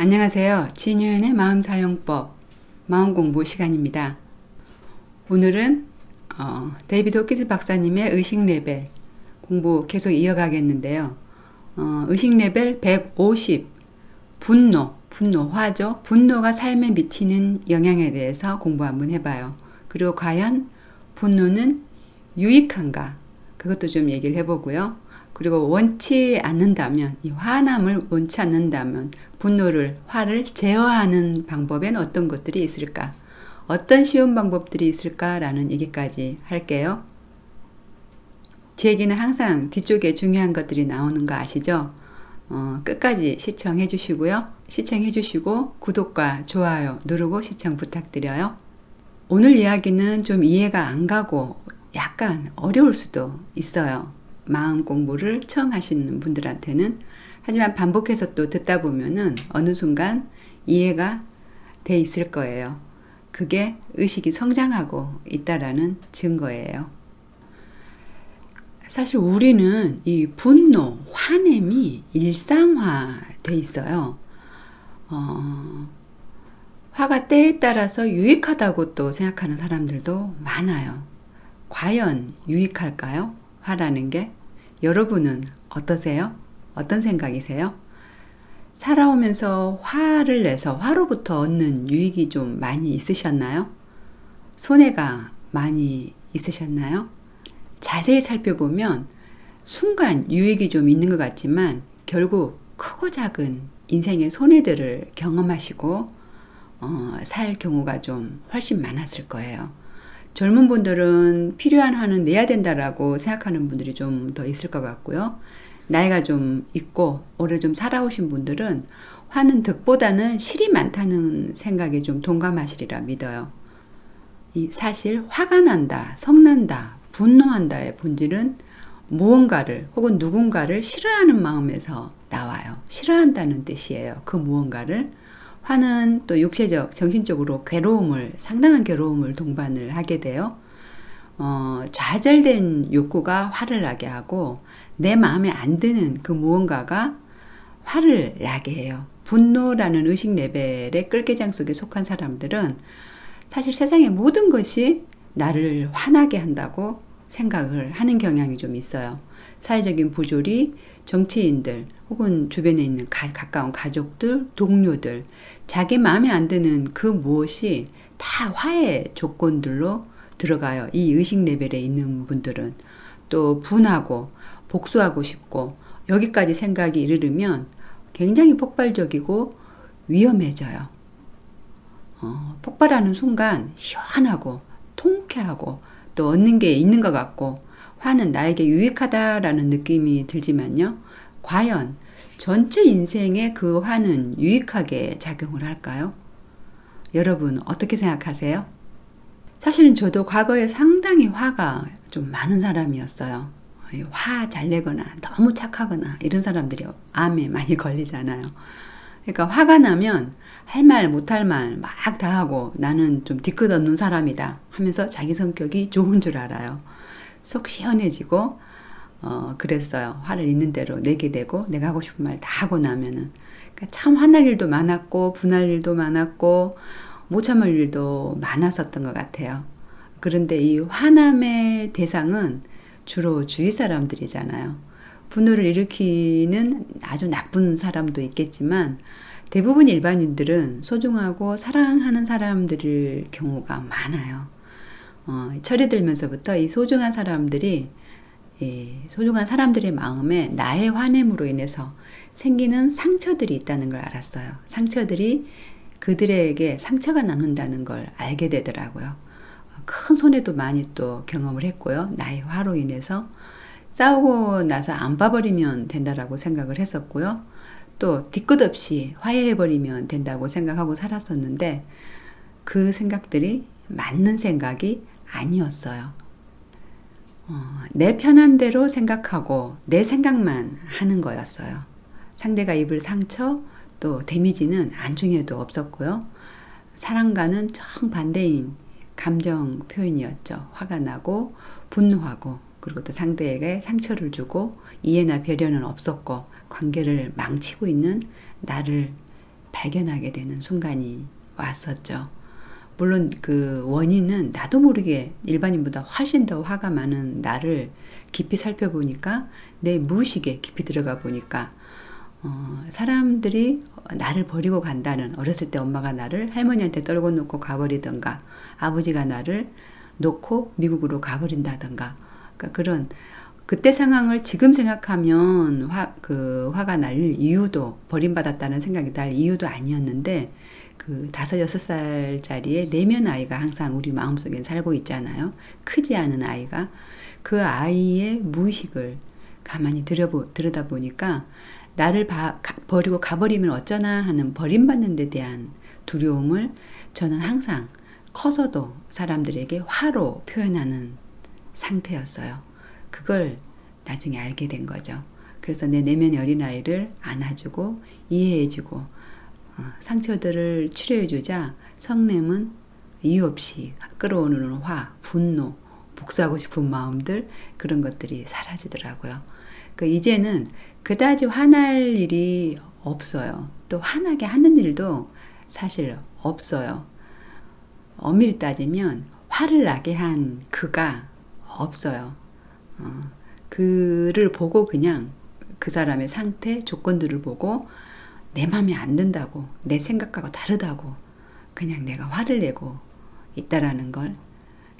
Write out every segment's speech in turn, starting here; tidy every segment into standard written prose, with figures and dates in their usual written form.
안녕하세요. 진유연의 마음사용법 마음공부 시간입니다. 오늘은 데이비드 호키스 박사님의 의식레벨 공부 계속 이어가겠는데요. 의식레벨 150 분노화죠. 분노가 삶에 미치는 영향에 대해서 공부 한번 해봐요. 그리고 과연 분노는 유익한가? 그것도 좀 얘기를 해보고요. 그리고 원치 않는다면, 이 화남을 원치 않는다면 화를 제어하는 방법엔 어떤 것들이 있을까? 어떤 쉬운 방법들이 있을까라는 얘기까지 할게요. 제 얘기는 항상 뒤쪽에 중요한 것들이 나오는 거 아시죠? 끝까지 시청해 주시고요. 시청해 주시고 구독과 좋아요 누르고 시청 부탁드려요. 오늘 이야기는 좀 이해가 안 가고 약간 어려울 수도 있어요. 마음 공부를 처음 하시는 분들한테는. 하지만 반복해서 또 듣다 보면은 어느 순간 이해가 돼 있을 거예요. 그게 의식이 성장하고 있다라는 증거예요. 사실 우리는 이 분노, 화냄이 일상화돼 있어요. 화가 때에 따라서 유익하다고 또 생각하는 사람들도 많아요. 과연 유익할까요? 화라는 게? 여러분은 어떠세요? 어떤 생각이세요? 살아오면서 화를 내서 화로부터 얻는 유익이 좀 많이 있으셨나요? 손해가 많이 있으셨나요? 자세히 살펴보면 순간 유익이 좀 있는 것 같지만 결국 크고 작은 인생의 손해들을 경험하시고 살 경우가 좀 훨씬 많았을 거예요. 젊은 분들은 필요한 화는 내야 된다라고 생각하는 분들이 좀 더 있을 것 같고요. 나이가 좀 있고 오래 좀 살아오신 분들은 화는 득보다는 실이 많다는 생각에 좀 동감하시리라 믿어요. 사실 화가 난다, 성난다, 분노한다의 본질은 무언가를 혹은 누군가를 싫어하는 마음에서 나와요. 싫어한다는 뜻이에요. 그 무언가를. 화는 또 육체적, 정신적으로 상당한 괴로움을 동반을 하게 돼요. 좌절된 욕구가 화를 나게 하고 내 마음에 안 드는 그 무언가가 화를 나게 해요. 분노라는 의식 레벨의 끌개장 속에 속한 사람들은 사실 세상의 모든 것이 나를 화나게 한다고 생각을 하는 경향이 좀 있어요. 사회적인 부조리, 정치인들 혹은 주변에 있는 가까운 가족들, 동료들, 자기 마음에 안 드는 그 무엇이 다 화의 조건들로 들어가요. 이 의식 레벨에 있는 분들은. 또 분하고 복수하고 싶고 여기까지 생각이 이르르면 굉장히 폭발적이고 위험해져요. 폭발하는 순간 시원하고 통쾌하고 또 얻는 게 있는 것 같고 화는 나에게 유익하다라는 느낌이 들지만요. 과연 전체 인생에 그 화는 유익하게 작용을 할까요? 여러분 어떻게 생각하세요? 사실은 저도 과거에 상당히 화가 좀 많은 사람이었어요. 화 잘 내거나 너무 착하거나 이런 사람들이 암에 많이 걸리잖아요. 그러니까 화가 나면 할 말 못할 말 막 다 하고 나는 좀 뒤끝 없는 사람이다 하면서 자기 성격이 좋은 줄 알아요. 속 시원해지고 그랬어요. 화를 있는 대로 내게 되고 내가 하고 싶은 말 다 하고 나면은. 그러니까 참 화날 일도 많았고 분할 일도 많았고 못 참을 일도 많았었던 것 같아요. 그런데 이 화남의 대상은 주로 주위 사람들이잖아요. 분노를 일으키는 아주 나쁜 사람도 있겠지만 대부분 일반인들은 소중하고 사랑하는 사람들일 경우가 많아요. 철이 들면서부터 이 소중한 사람들의 마음에 나의 화냄으로 인해서 생기는 상처들이 있다는 걸 알았어요. 상처들이 그들에게 상처가 남는다는 걸 알게 되더라고요. 큰 손해도 많이 또 경험을 했고요. 나의 화로 인해서 싸우고 나서 안 봐버리면 된다라고 생각을 했었고요. 또 뒤끝 없이 화해해버리면 된다고 생각하고 살았었는데 그 생각들이 맞는 생각이 아니었어요. 내 편한 대로 생각하고 내 생각만 하는 거였어요. 상대가 입을 상처 또 데미지는 안중에도 없었고요. 사랑과는 정반대인 감정 표현이었죠. 화가 나고 분노하고 그리고 또 상대에게 상처를 주고 이해나 배려는 없었고 관계를 망치고 있는 나를 발견하게 되는 순간이 왔었죠. 물론 그 원인은 나도 모르게 일반인보다 훨씬 더 화가 많은 나를 깊이 살펴보니까, 내 무의식에 깊이 들어가 보니까 사람들이 나를 버리고 간다는, 어렸을 때 엄마가 나를 할머니한테 떨궈 놓고 가버리던가, 아버지가 나를 놓고 미국으로 가버린다던가, 그러니까 그런 그때 상황을 지금 생각하면 화가 날 이유도, 버림받았다는 생각이 날 이유도 아니었는데, 그 5-6살짜리의 내면 아이가 항상 우리 마음속에 살고 있잖아요. 크지 않은 아이가. 그 아이의 무의식을 가만히 들여다보니까 나를 버리고 가버리면 어쩌나 하는 버림받는 데 대한 두려움을 저는 항상 커서도 사람들에게 화로 표현하는 상태였어요. 그걸 나중에 알게 된 거죠. 그래서 내 내면의 어린아이를 안아주고 이해해주고 상처들을 치료해주자 성냄은 이유 없이 끌어오는 화, 분노, 복수하고 싶은 마음들, 그런 것들이 사라지더라고요. 이제는 그다지 화날 일이 없어요. 또 화나게 하는 일도 사실 없어요. 엄밀히 따지면 화를 나게 한 그가 없어요. 그를 보고 그냥 그 사람의 상태, 조건들을 보고 내 맘에 안 든다고, 내 생각하고 다르다고 그냥 내가 화를 내고 있다라는 걸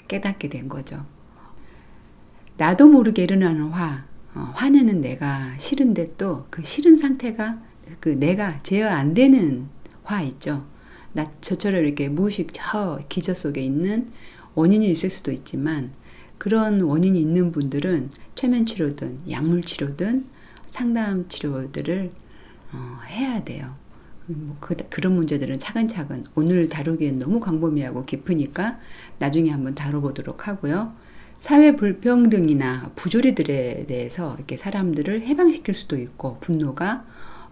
깨닫게 된 거죠. 나도 모르게 일어나는 화내는 내가 싫은데, 또 그 싫은 상태가 그 내가 제어 안 되는 화 있죠. 저처럼 이렇게 무의식 저 기저 속에 있는 원인이 있을 수도 있지만, 그런 원인이 있는 분들은 최면 치료든 약물 치료든 상담 치료들을 해야 돼요. 그런 문제들은 차근차근, 오늘 다루기엔 너무 광범위하고 깊으니까 나중에 한번 다뤄보도록 하고요. 사회 불평등이나 부조리들에 대해서 이렇게 사람들을 해방시킬 수도 있고, 분노가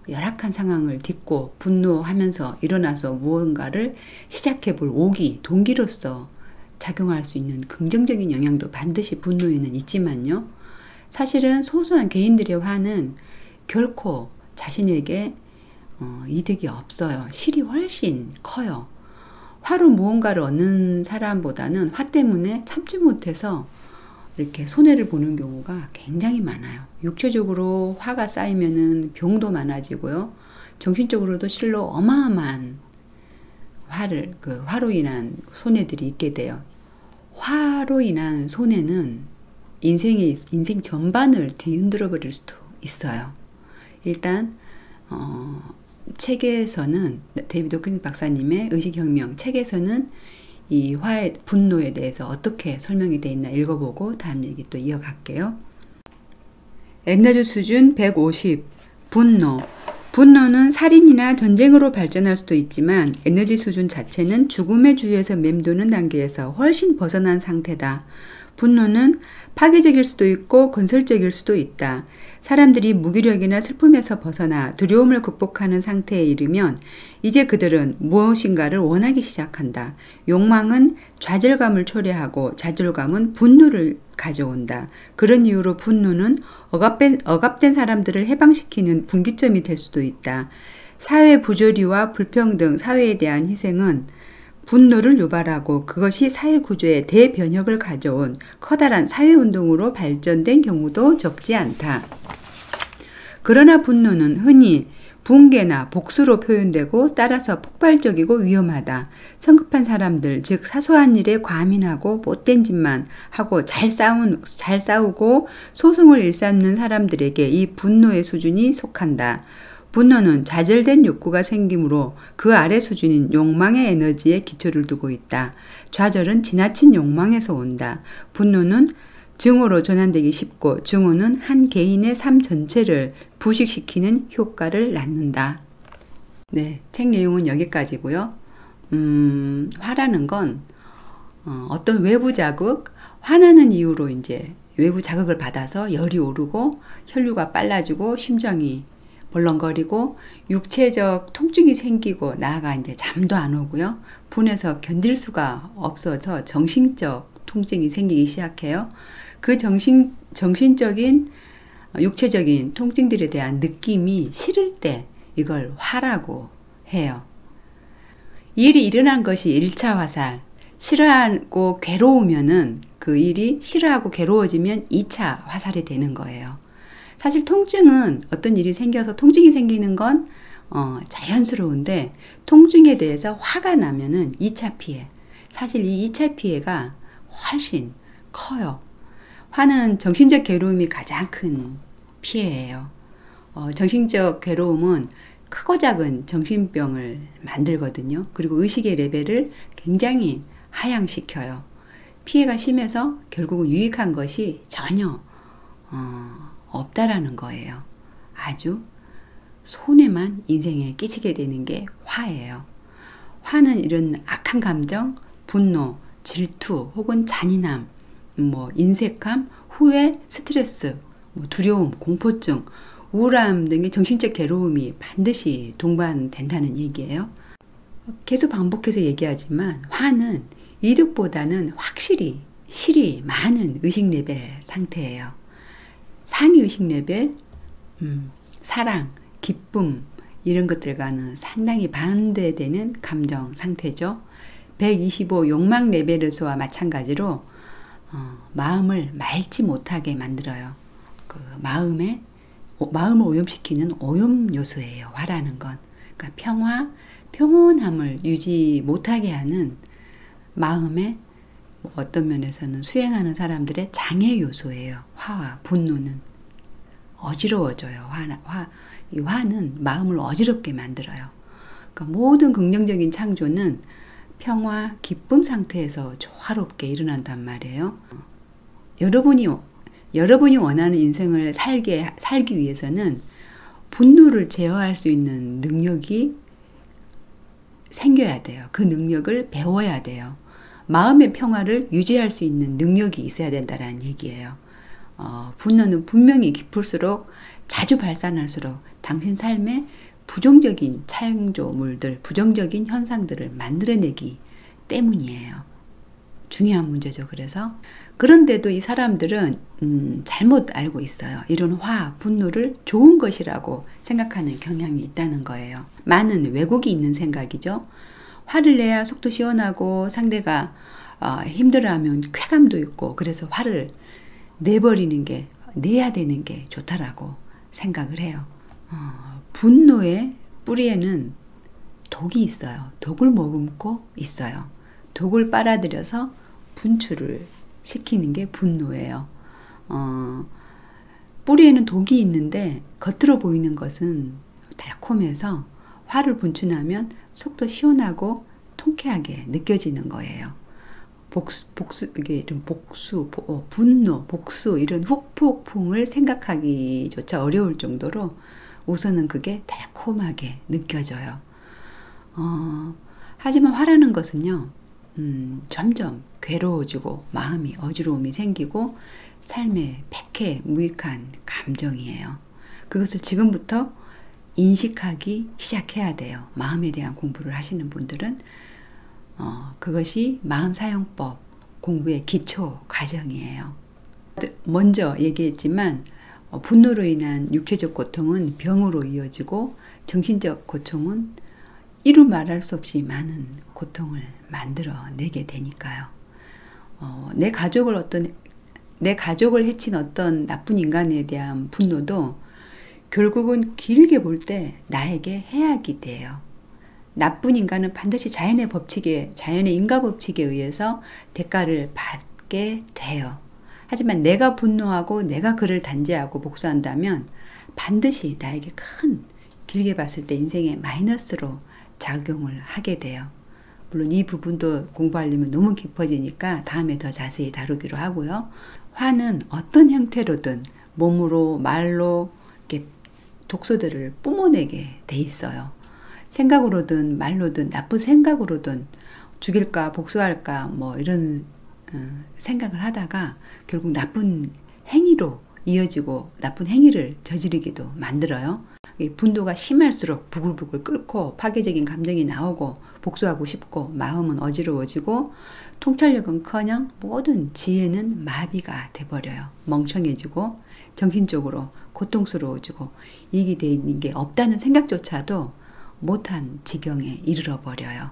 열악한 상황을 딛고 분노하면서 일어나서 무언가를 시작해 볼 동기로서 작용할 수 있는 긍정적인 영향도 반드시 분노에는 있지만요. 사실은 소소한 개인들의 화는 결코 자신에게 이득이 없어요. 실이 훨씬 커요. 화로 무언가를 얻는 사람보다는 화 때문에 참지 못해서 이렇게 손해를 보는 경우가 굉장히 많아요. 육체적으로 화가 쌓이면은 병도 많아지고요. 정신적으로도 실로 어마어마한 화로 인한 손해들이 있게 돼요. 화로 인한 손해는 인생 전반을 뒤흔들어 버릴 수도 있어요. 일단 책에서는, 데이비드 호킨스 박사님의 의식혁명 책에서는 이 화의 분노에 대해서 어떻게 설명이 되어 있나 읽어보고 다음 얘기 또 이어갈게요. 에너지 수준 150. 분노는 살인이나 전쟁으로 발전할 수도 있지만 에너지 수준 자체는 죽음의 주위에서 맴도는 단계에서 훨씬 벗어난 상태다. 분노는 파괴적일 수도 있고 건설적일 수도 있다. 사람들이 무기력이나 슬픔에서 벗어나 두려움을 극복하는 상태에 이르면 이제 그들은 무엇인가를 원하기 시작한다. 욕망은 좌절감을 초래하고 좌절감은 분노를 가져온다. 그런 이유로 분노는 억압된 사람들을 해방시키는 분기점이 될 수도 있다. 사회 부조리와 불평등, 사회에 대한 희생은 분노를 유발하고 그것이 사회 구조에 대변혁을 가져온 커다란 사회운동으로 발전된 경우도 적지 않다. 그러나 분노는 흔히 붕괴나 복수로 표현되고 따라서 폭발적이고 위험하다. 성급한 사람들, 즉 사소한 일에 과민하고 못된 짓만 하고 잘 싸우고 소송을 일삼는 사람들에게 이 분노의 수준이 속한다. 분노는 좌절된 욕구가 생기므로 그 아래 수준인 욕망의 에너지에 기초를 두고 있다. 좌절은 지나친 욕망에서 온다. 분노는 증오로 전환되기 쉽고 증오는 한 개인의 삶 전체를 부식시키는 효과를 낳는다. 네, 책 내용은 여기까지고요. 화라는 건 어떤 외부 자극, 화나는 이유로 이제 외부 자극을 받아서 열이 오르고 혈류가 빨라지고 심장이 벌렁거리고 육체적 통증이 생기고 나아가 이제 잠도 안 오고요. 분해서 견딜 수가 없어서 정신적 통증이 생기기 시작해요. 그 정신적인 육체적인 통증들에 대한 느낌이 싫을 때 이걸 화라고 해요. 이 일이 일어난 것이 1차 화살. 싫어하고 괴로우면은 그 일이 싫어하고 괴로워지면 2차 화살이 되는 거예요. 사실 통증은 어떤 일이 생겨서 통증이 생기는 건 자연스러운데 통증에 대해서 화가 나면은 2차 피해. 사실 이 2차 피해가 훨씬 커요. 화는 정신적 괴로움이 가장 큰 피해예요. 정신적 괴로움은 크고 작은 정신병을 만들거든요. 그리고 의식의 레벨을 굉장히 하향시켜요. 피해가 심해서 결국은 유익한 것이 전혀 없다라는 거예요. 아주 손해만 인생에 끼치게 되는 게 화예요. 화는 이런 악한 감정, 분노, 질투 혹은 잔인함, 인색함, 후회, 스트레스, 두려움, 공포증, 우울함 등의 정신적 괴로움이 반드시 동반된다는 얘기예요. 계속 반복해서 얘기하지만 화는 이득보다는 확실히 실이 많은 의식 레벨 상태예요. 상위 의식 레벨, 사랑, 기쁨 이런 것들과는 상당히 반대되는 감정 상태죠. 125 욕망 레벨에서와 마찬가지로 마음을 맑지 못하게 만들어요. 그 마음을 오염시키는 오염 요소예요. 화라는 건. 그러니까 평온함을 유지 못하게 하는 마음의 어떤 면에서는 수행하는 사람들의 장애 요소예요. 화와 분노는 어지러워져요. 이 화는 마음을 어지럽게 만들어요. 그러니까 모든 긍정적인 창조는 평화, 기쁨 상태에서 조화롭게 일어난단 말이에요. 여러분이 원하는 인생을 살기 위해서는 분노를 제어할 수 있는 능력이 생겨야 돼요. 그 능력을 배워야 돼요. 마음의 평화를 유지할 수 있는 능력이 있어야 된다는 얘기예요. 분노는 분명히 깊을수록 자주 발산할수록 당신 삶에 부정적인 창조물들, 부정적인 현상들을 만들어내기 때문이에요. 중요한 문제죠. 그런데도 이 사람들은 잘못 알고 있어요. 이런 분노를 좋은 것이라고 생각하는 경향이 있다는 거예요. 많은 왜곡이 있는 생각이죠. 화를 내야 속도 시원하고 상대가 힘들어하면 쾌감도 있고 그래서 화를 내야 되는 게 좋다라고 생각을 해요. 분노의 뿌리에는 독이 있어요. 독을 머금고 있어요. 독을 빨아들여서 분출을 시키는 게 분노예요. 뿌리에는 독이 있는데 겉으로 보이는 것은 달콤해서 화를 분출하면 속도 시원하고 통쾌하게 느껴지는 거예요. 분노, 복수 이런 후폭풍을 생각하기조차 어려울 정도로 우선은 그게 달콤하게 느껴져요. 하지만 화라는 것은요, 점점 괴로워지고 마음이 어지러움이 생기고 삶에 백해무익한 감정이에요. 그것을 지금부터 인식하기 시작해야 돼요. 마음에 대한 공부를 하시는 분들은 그것이 마음사용법 공부의 기초 과정이에요. 먼저 얘기했지만 분노로 인한 육체적 고통은 병으로 이어지고 정신적 고통은 이루 말할 수 없이 많은 고통을 만들어내게 되니까요. 내 가족을 해친 어떤 나쁜 인간에 대한 분노도 결국은 길게 볼 때 나에게 해악이 돼요. 나쁜 인간은 반드시 자연의 인과 법칙에 의해서 대가를 받게 돼요. 하지만 내가 분노하고 내가 그를 단죄하고 복수한다면 반드시 나에게 길게 봤을 때 인생의 마이너스로 작용을 하게 돼요. 물론 이 부분도 공부하려면 너무 깊어지니까 다음에 더 자세히 다루기로 하고요. 화는 어떤 형태로든 몸으로 말로 이렇게 독소들을 뿜어내게 돼 있어요. 생각으로든 말로든 나쁜 생각으로든 죽일까 복수할까 이런 생각을 하다가 결국 나쁜 행위로 이어지고 나쁜 행위를 저지르기도 만들어요. 분노가 심할수록 부글부글 끓고 파괴적인 감정이 나오고 복수하고 싶고 마음은 어지러워지고 통찰력은커녕 모든 지혜는 마비가 돼버려요. 멍청해지고 정신적으로 고통스러워지고 이익이 되는 게 없다는 생각조차도 못한 지경에 이르러 버려요.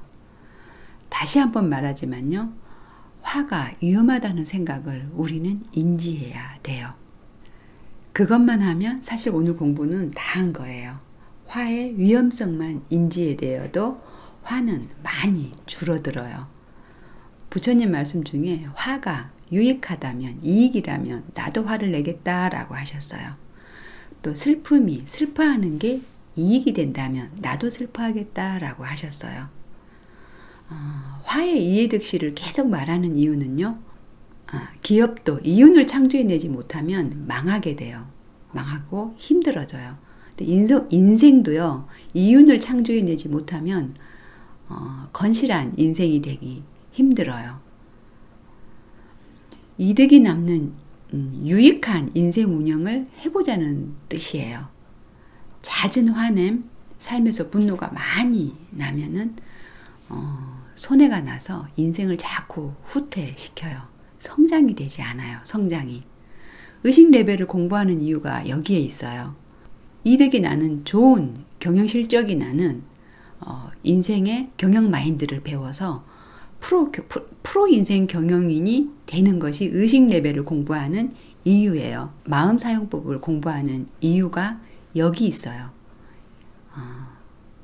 다시 한번 말하지만요. 화가 위험하다는 생각을 우리는 인지해야 돼요. 그것만 하면 사실 오늘 공부는 다 한 거예요. 화의 위험성만 인지해야돼도 화는 많이 줄어들어요. 부처님 말씀 중에 화가 유익하다면, 이익이라면 나도 화를 내겠다라고 하셨어요. 또 슬퍼하는 게 이익이 된다면 나도 슬퍼하겠다라고 하셨어요. 화의 이해득실을 계속 말하는 이유는요. 기업도 이윤을 창조해내지 못하면 망하게 돼요. 망하고 힘들어져요. 근데 인생도요. 이윤을 창조해내지 못하면 건실한 인생이 되기 힘들어요. 이득이 남는 유익한 인생 운영을 해보자는 뜻이에요. 잦은 화냄, 삶에서 분노가 많이 나면은 손해가 나서 인생을 자꾸 후퇴시켜요. 성장이 되지 않아요. 성장이. 의식 레벨을 공부하는 이유가 여기에 있어요. 이득이 나는 좋은 경영 실적이 나는 인생의 경영 마인드를 배워서 프로 인생 경영인이 되는 것이 의식 레벨을 공부하는 이유예요. 마음 사용법을 공부하는 이유가 여기 있어요.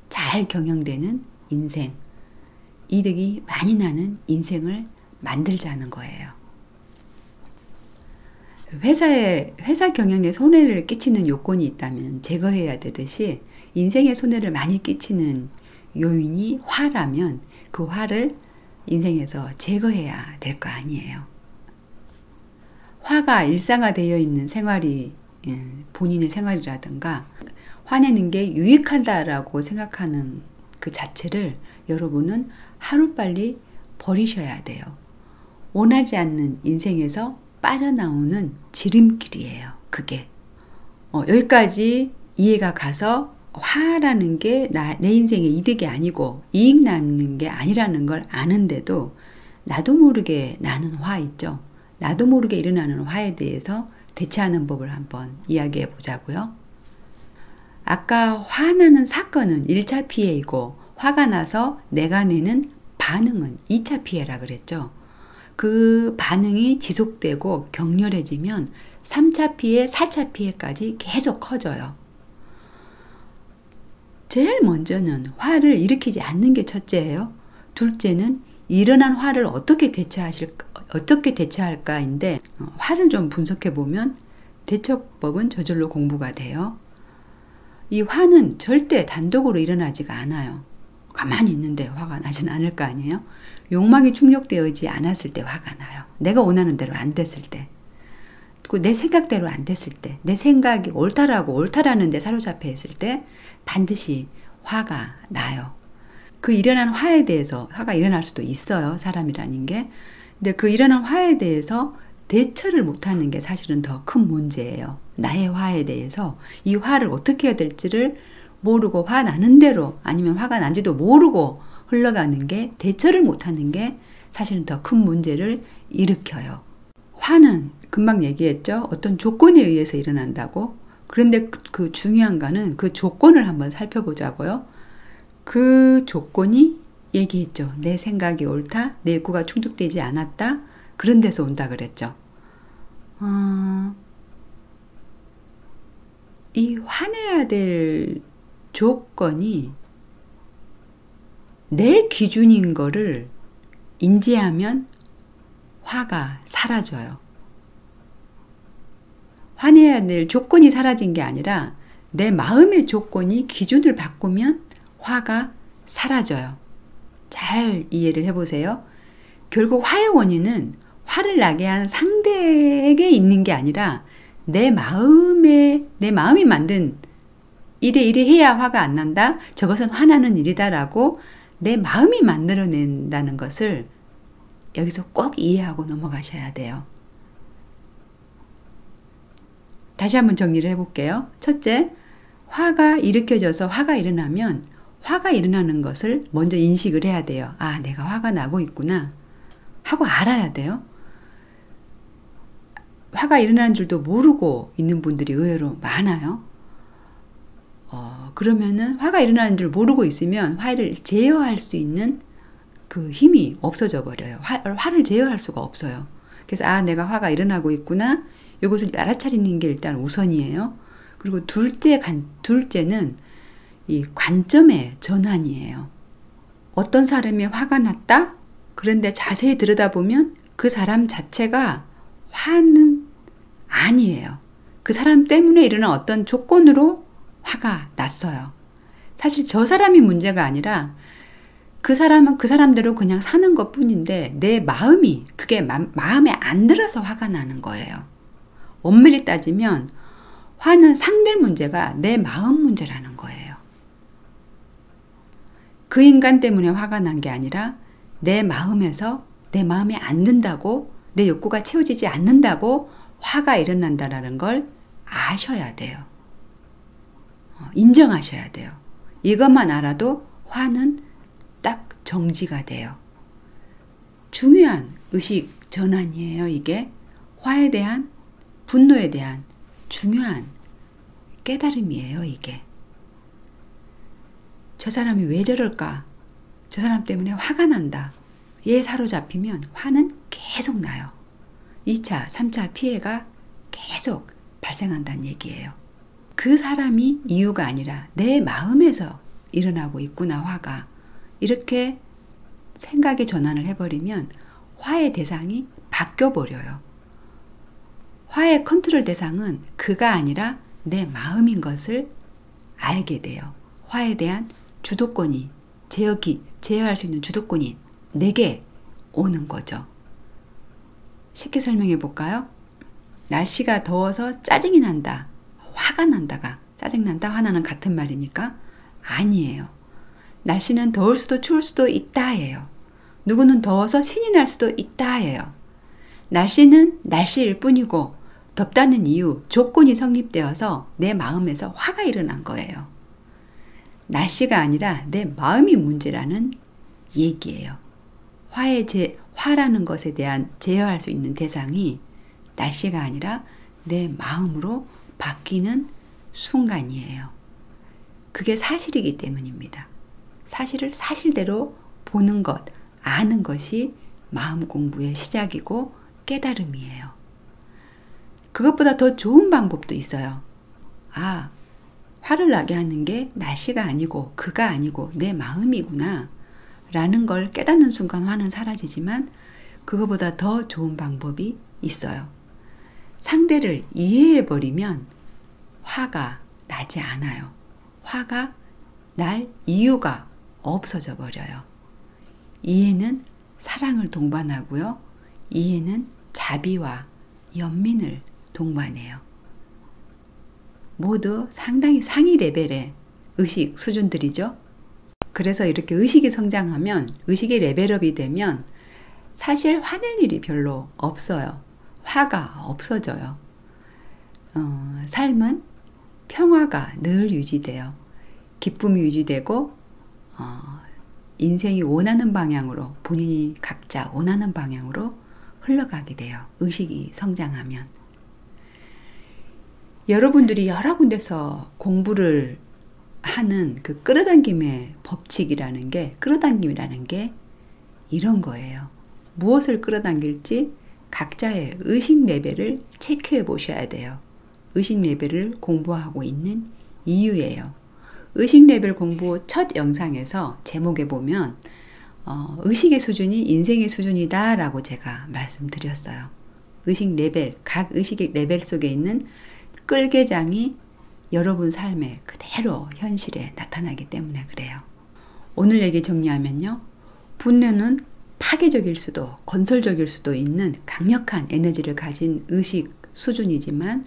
잘 경영되는 인생, 이득이 많이 나는 인생을 만들자는 거예요. 회사 경영에 손해를 끼치는 요건이 있다면 제거해야 되듯이 인생에 손해를 많이 끼치는 요인이 화라면 그 화를 인생에서 제거해야 될 거 아니에요. 화가 일상화되어 있는 생활이 본인의 생활이라든가 화내는 게 유익하다라고 생각하는 그 자체를 여러분은 하루빨리 버리셔야 돼요. 원하지 않는 인생에서 빠져나오는 지름길이에요. 그게. 여기까지 이해가 가서 화라는 게 내 인생의 이득이 아니고 이익 남는 게 아니라는 걸 아는데도 나도 모르게 나는 화 있죠. 나도 모르게 일어나는 화에 대해서 대처하는 법을 한번 이야기해 보자고요. 아까 화나는 사건은 1차 피해이고 화가 나서 내가 내는 반응은 2차 피해라 그랬죠. 그 반응이 지속되고 격렬해지면 3차 피해, 4차 피해까지 계속 커져요. 제일 먼저는 화를 일으키지 않는 게 첫째예요. 둘째는 일어난 화를 어떻게 대처할까인데 화를 좀 분석해 보면 대처법은 저절로 공부가 돼요. 이 화는 절대 단독으로 일어나지가 않아요. 가만히 있는데 화가 나진 않을 거 아니에요. 욕망이 충족되어지지 않았을 때 화가 나요. 내가 원하는 대로 안 됐을 때. 또 내 생각대로 안 됐을 때. 내 생각이 옳다라는 데 사로잡혀 있을 때 반드시 화가 나요. 그 일어난 화에 대해서 화가 일어날 수도 있어요. 사람이라는 게. 근데 그 일어난 화에 대해서 대처를 못하는 게 사실은 더 큰 문제예요. 나의 화에 대해서 이 화를 어떻게 해야 될지를 모르고 화나는 대로 아니면 화가 난지도 모르고 흘러가는 게 대처를 못하는 게 사실은 더 큰 문제를 일으켜요. 화는 금방 얘기했죠. 어떤 조건에 의해서 일어난다고. 그런데 그 중요한 거는 그 조건을 한번 살펴보자고요. 그 조건이 얘기했죠. 내 생각이 옳다. 내 욕구가 충족되지 않았다. 그런 데서 온다 그랬죠. 이 화내야 될 조건이 내 기준인 거를 인지하면 화가 사라져요. 화내야 될 조건이 사라진 게 아니라 내 마음의 조건이 기준을 바꾸면 화가 사라져요. 잘 이해를 해보세요. 결국 화의 원인은 화를 나게 한 상대에게 있는 게 아니라 내 마음이 만든 이래 해야 화가 안 난다. 저것은 화나는 일이다라고 내 마음이 만들어낸다는 것을 여기서 꼭 이해하고 넘어가셔야 돼요. 다시 한번 정리를 해볼게요. 첫째, 화가 일으켜져서 화가 일어나면 화가 일어나는 것을 먼저 인식을 해야 돼요. 아, 내가 화가 나고 있구나 하고 알아야 돼요. 화가 일어나는 줄도 모르고 있는 분들이 의외로 많아요. 그러면은 화가 일어나는 줄 모르고 있으면 화를 제어할 수 있는 그 힘이 없어져 버려요. 화를 제어할 수가 없어요. 그래서 내가 화가 일어나고 있구나. 이것을 알아차리는 게 일단 우선이에요. 그리고 둘째는 이 관점의 전환이에요. 어떤 사람이 화가 났다? 그런데 자세히 들여다보면 그 사람 자체가 화는 아니에요. 그 사람 때문에 일어난 어떤 조건으로 화가 났어요. 사실 저 사람이 문제가 아니라 그 사람은 그 사람대로 그냥 사는 것 뿐인데 내 마음이 그게 마음에 안 들어서 화가 나는 거예요. 엄밀히 따지면 화는 상대 문제가 내 마음 문제라는 거예요. 그 인간 때문에 화가 난 게 아니라 내 마음에서 내 마음에 안 든다고 내 욕구가 채워지지 않는다고 화가 일어난다는 걸 아셔야 돼요. 인정하셔야 돼요. 이것만 알아도 화는 딱 정지가 돼요. 중요한 의식 전환이에요. 이게 화에 대한 분노에 대한 중요한 깨달음이에요. 이게 저 사람이 왜 저럴까? 저 사람 때문에 화가 난다. 얘 사로잡히면 화는 계속 나요. 2차, 3차 피해가 계속 발생한다는 얘기예요. 그 사람이 이유가 아니라 내 마음에서 일어나고 있구나, 화가. 이렇게 생각의 전환을 해버리면 화의 대상이 바뀌어버려요. 화의 컨트롤 대상은 그가 아니라 내 마음인 것을 알게 돼요. 화에 대한 주도권이, 제어할 수 있는 주도권이 내게 오는 거죠. 쉽게 설명해 볼까요? 날씨가 더워서 짜증이 난다. 화가 난다가 짜증난다, 화나는 같은 말이니까 아니에요. 날씨는 더울 수도 추울 수도 있다예요. 누구는 더워서 신이 날 수도 있다예요. 날씨는 날씨일 뿐이고 덥다는 이유, 조건이 성립되어서 내 마음에서 화가 일어난 거예요. 날씨가 아니라 내 마음이 문제라는 얘기예요. 화라는 것에 대한 제어할 수 있는 대상이 날씨가 아니라 내 마음으로 바뀌는 순간이에요. 그게 사실이기 때문입니다. 사실을 사실대로 보는 것, 아는 것이 마음 공부의 시작이고 깨달음이에요. 그것보다 더 좋은 방법도 있어요. 화를 나게 하는 게 날씨가 아니고 그가 아니고 내 마음이구나 라는 걸 깨닫는 순간 화는 사라지지만 그것보다 더 좋은 방법이 있어요. 상대를 이해해버리면 화가 나지 않아요. 화가 날 이유가 없어져 버려요. 이해는 사랑을 동반하고요. 이해는 자비와 연민을 동반해요. 모두 상당히 상위 레벨의 의식 수준들이죠. 그래서 이렇게 의식이 성장하면, 의식이 레벨업이 되면 사실 화낼 일이 별로 없어요. 화가 없어져요. 삶은 평화가 늘 유지돼요. 기쁨이 유지되고 인생이 원하는 방향으로, 본인이 각자 원하는 방향으로 흘러가게 돼요. 의식이 성장하면. 여러분들이 여러 군데서 공부를 하는 그 끌어당김의 법칙이라는 게, 끌어당김이라는 게 이런 거예요. 무엇을 끌어당길지 각자의 의식 레벨을 체크해 보셔야 돼요. 의식 레벨을 공부하고 있는 이유예요. 의식 레벨 공부 첫 영상에서 제목에 보면 의식의 수준이 인생의 수준이다 라고 제가 말씀드렸어요. 의식 레벨, 각 의식의 레벨 속에 있는 끌개장이 여러분 삶에 그대로 현실에 나타나기 때문에 그래요. 오늘 얘기 정리하면요. 분노는 파괴적일 수도 건설적일 수도 있는 강력한 에너지를 가진 의식 수준이지만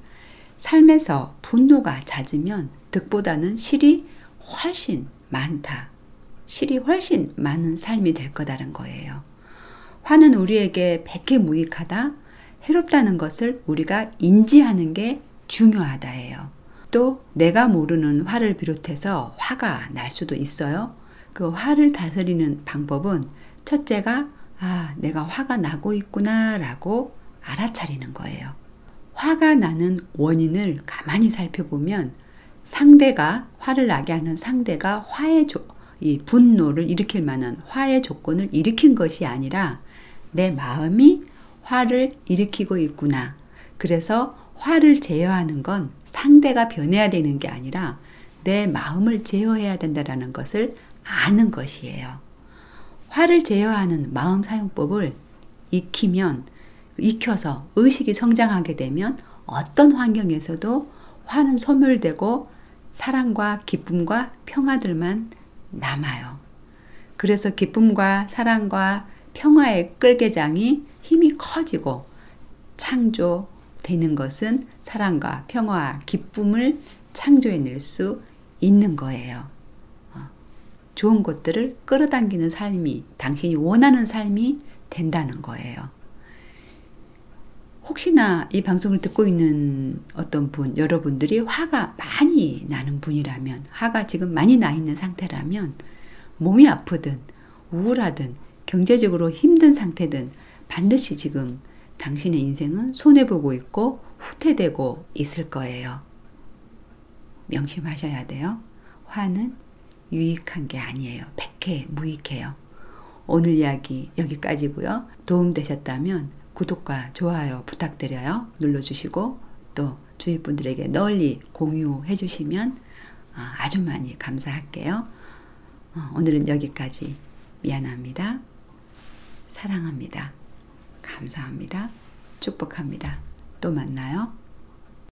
삶에서 분노가 잦으면 득보다는 실이 훨씬 많다. 실이 훨씬 많은 삶이 될 거다라는 거예요. 화는 우리에게 백해무익하다, 해롭다는 것을 우리가 인지하는 게 중요하다예요. 또 내가 모르는 화를 비롯해서 화가 날 수도 있어요. 그 화를 다스리는 방법은 첫째가 내가 화가 나고 있구나 라고 알아차리는 거예요. 화가 나는 원인을 가만히 살펴보면 상대가 화를 나게 하는 상대가 이 분노를 일으킬 만한 화의 조건을 일으킨 것이 아니라 내 마음이 화를 일으키고 있구나. 그래서 화를 제어하는 건 상대가 변해야 되는 게 아니라 내 마음을 제어해야 된다는 것을 아는 것이에요. 화를 제어하는 마음 사용법을 익혀서 의식이 성장하게 되면 어떤 환경에서도 화는 소멸되고 사랑과 기쁨과 평화들만 남아요. 그래서 기쁨과 사랑과 평화의 끌개장이 힘이 커지고 창조되는 것은 사랑과 평화와 기쁨을 창조해낼 수 있는 거예요. 좋은 것들을 끌어당기는 삶이 당신이 원하는 삶이 된다는 거예요. 혹시나 이 방송을 듣고 있는 어떤 분, 여러분들이 화가 많이 나는 분이라면, 화가 지금 많이 나 있는 상태라면, 몸이 아프든 우울하든 경제적으로 힘든 상태든 반드시 지금 당신의 인생은 손해보고 있고 후퇴되고 있을 거예요. 명심하셔야 돼요. 화는 유익한 게 아니에요. 백해무익해요. 오늘 이야기 여기까지고요. 도움되셨다면 구독과 좋아요 부탁드려요. 눌러주시고 또 주위 분들에게 널리 공유해 주시면 아주 많이 감사할게요. 오늘은 여기까지. 미안합니다. 사랑합니다. 감사합니다. 축복합니다. 또 만나요.